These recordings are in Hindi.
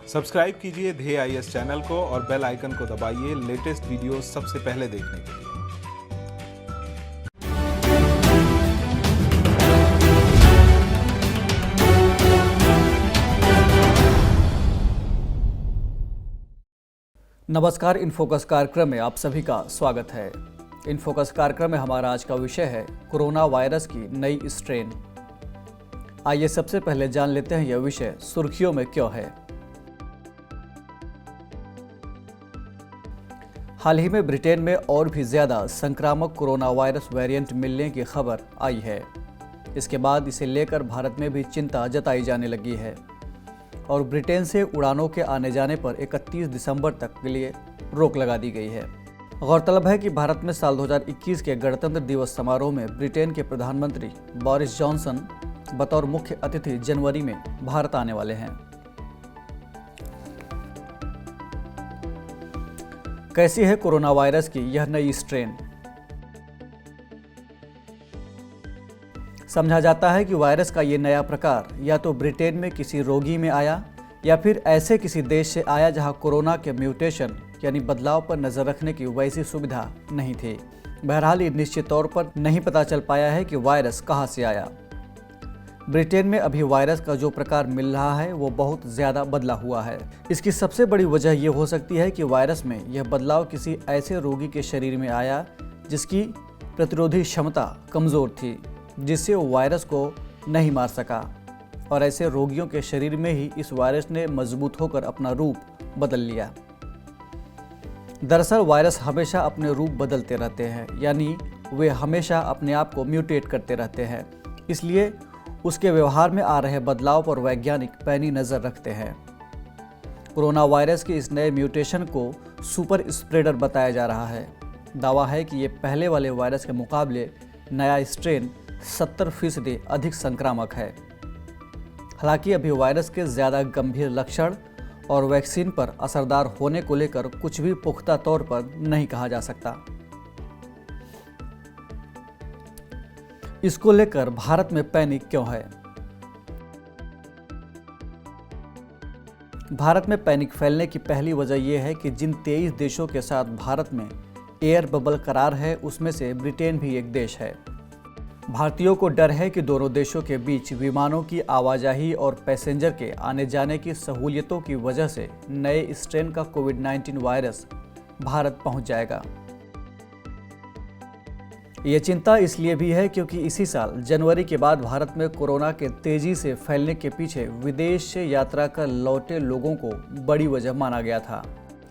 सब्सक्राइब कीजिए ध्येय आईएएस चैनल को और बेल आइकन को दबाइए लेटेस्ट वीडियो सबसे पहले देखने के लिए। नमस्कार, इनफोकस कार्यक्रम में आप सभी का स्वागत है। इनफोकस कार्यक्रम में हमारा आज का विषय है कोरोना वायरस की नई स्ट्रेन। आइए सबसे पहले जान लेते हैं यह विषय सुर्खियों में क्यों है। हाल ही में ब्रिटेन में और भी ज्यादा संक्रामक कोरोना वायरस वेरिएंट मिलने की खबर आई है। इसके बाद इसे लेकर भारत में भी चिंता जताई जाने लगी है और ब्रिटेन से उड़ानों के आने जाने पर 31 दिसंबर तक के लिए रोक लगा दी गई है। गौरतलब है कि भारत में साल 2021 के गणतंत्र दिवस समारोह में ब्रिटेन के प्रधानमंत्री बोरिस जॉनसन बतौर मुख्य अतिथि जनवरी में भारत आने वाले हैं। कैसी है कोरोना वायरस की यह नई स्ट्रेन? समझा जाता है कि वायरस का ये नया प्रकार या तो ब्रिटेन में किसी रोगी में आया या फिर ऐसे किसी देश से आया जहां कोरोना के म्यूटेशन यानी बदलाव पर नजर रखने की वैसी सुविधा नहीं थी। बहरहाल ये निश्चित तौर पर नहीं पता चल पाया है कि वायरस कहां से आया। ब्रिटेन में अभी वायरस का जो प्रकार मिल रहा है वो बहुत ज़्यादा बदला हुआ है। इसकी सबसे बड़ी वजह ये हो सकती है कि वायरस में यह बदलाव किसी ऐसे रोगी के शरीर में आया जिसकी प्रतिरोधी क्षमता कमज़ोर थी, जिससे वो वायरस को नहीं मार सका, और ऐसे रोगियों के शरीर में ही इस वायरस ने मजबूत होकर अपना रूप बदल लिया। दरअसल वायरस हमेशा अपने रूप बदलते रहते हैं, यानी वे हमेशा अपने आप को म्यूटेट करते रहते हैं। इसलिए उसके व्यवहार में आ रहे बदलाव पर वैज्ञानिक पैनी नज़र रखते हैं। कोरोना वायरस के इस नए म्यूटेशन को सुपर स्प्रेडर बताया जा रहा है। दावा है कि ये पहले वाले वायरस के मुकाबले नया स्ट्रेन 70% अधिक संक्रामक है। हालांकि अभी वायरस के ज़्यादा गंभीर लक्षण और वैक्सीन पर असरदार होने को लेकर कुछ भी पुख्ता तौर पर नहीं कहा जा सकता। इसको लेकर भारत में पैनिक क्यों है? भारत में पैनिक फैलने की पहली वजह यह है कि जिन 23 देशों के साथ भारत में एयर बबल करार है उसमें से ब्रिटेन भी एक देश है। भारतीयों को डर है कि दोनों देशों के बीच विमानों की आवाजाही और पैसेंजर के आने जाने की सहूलियतों की वजह से नए स्ट्रेन का कोविड-19 वायरस भारत पहुंच जाएगा। ये चिंता इसलिए भी है क्योंकि इसी साल जनवरी के बाद भारत में कोरोना के तेजी से फैलने के पीछे विदेश से यात्रा कर लौटे लोगों को बड़ी वजह माना गया था।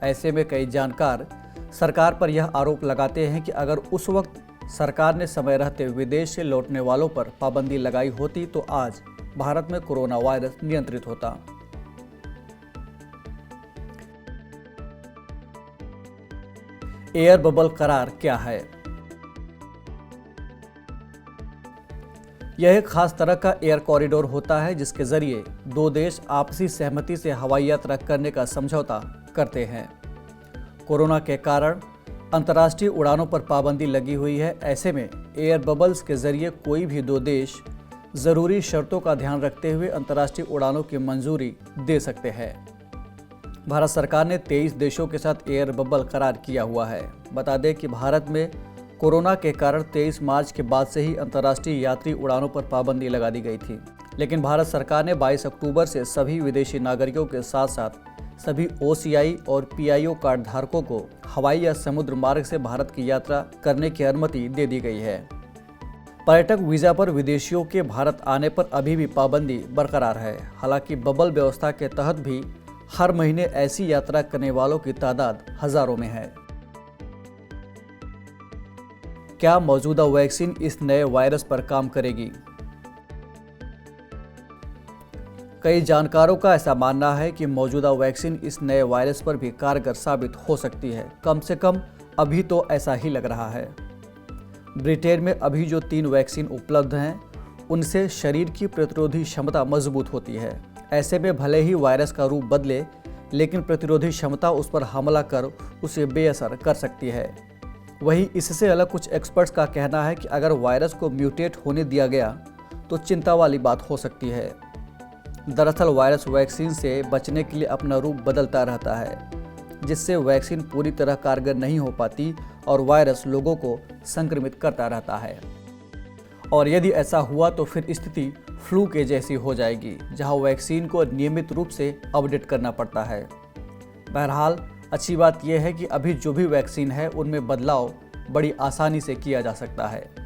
ऐसे में कई जानकार सरकार पर यह आरोप लगाते हैं कि अगर उस वक्त सरकार ने समय रहते विदेश से लौटने वालों पर पाबंदी लगाई होती तो आज भारत में कोरोना वायरस नियंत्रित होता। एयर बबल करार क्या है? यह एक खास तरह का एयर कॉरिडोर होता है जिसके जरिए दो देश आपसी सहमति से हवाई यात्रा करने का समझौता करते हैं। कोरोना के कारण अंतर्राष्ट्रीय उड़ानों पर पाबंदी लगी हुई है। ऐसे में एयर बबल्स के जरिए कोई भी दो देश ज़रूरी शर्तों का ध्यान रखते हुए अंतर्राष्ट्रीय उड़ानों की मंजूरी दे सकते हैं। भारत सरकार ने 23 देशों के साथ एयर बबल करार किया हुआ है। बता दें कि भारत में कोरोना के कारण 23 मार्च के बाद से ही अंतर्राष्ट्रीय यात्री उड़ानों पर पाबंदी लगा दी गई थी, लेकिन भारत सरकार ने 22 अक्टूबर से सभी विदेशी नागरिकों के साथ साथ सभी OCI और PIO कार्ड धारकों को हवाई या समुद्र मार्ग से भारत की यात्रा करने की अनुमति दे दी गई है। पर्यटक वीज़ा पर विदेशियों के भारत आने पर अभी भी पाबंदी बरकरार है। हालांकि बबल व्यवस्था के तहत भी हर महीने ऐसी यात्रा करने वालों की तादाद हज़ारों में है। क्या मौजूदा वैक्सीन इस नए वायरस पर काम करेगी? कई जानकारों का ऐसा मानना है कि मौजूदा वैक्सीन इस नए वायरस पर भी कारगर साबित हो सकती है। कम से कम अभी तो ऐसा ही लग रहा है। ब्रिटेन में अभी जो 3 वैक्सीन उपलब्ध हैं उनसे शरीर की प्रतिरोधी क्षमता मजबूत होती है। ऐसे में भले ही वायरस का रूप बदले, लेकिन प्रतिरोधी क्षमता उस पर हमला कर उसे बेअसर कर सकती है। वहीं इससे अलग कुछ एक्सपर्ट्स का कहना है कि अगर वायरस को म्यूटेट होने दिया गया तो चिंता वाली बात हो सकती है। दरअसल वायरस वैक्सीन से बचने के लिए अपना रूप बदलता रहता है, जिससे वैक्सीन पूरी तरह कारगर नहीं हो पाती और वायरस लोगों को संक्रमित करता रहता है। और यदि ऐसा हुआ तो फिर स्थिति फ्लू के जैसी हो जाएगी, जहां वैक्सीन को नियमित रूप से अपडेट करना पड़ता है। बहरहाल अच्छी बात यह है कि अभी जो भी वैक्सीन है उनमें बदलाव बड़ी आसानी से किया जा सकता है।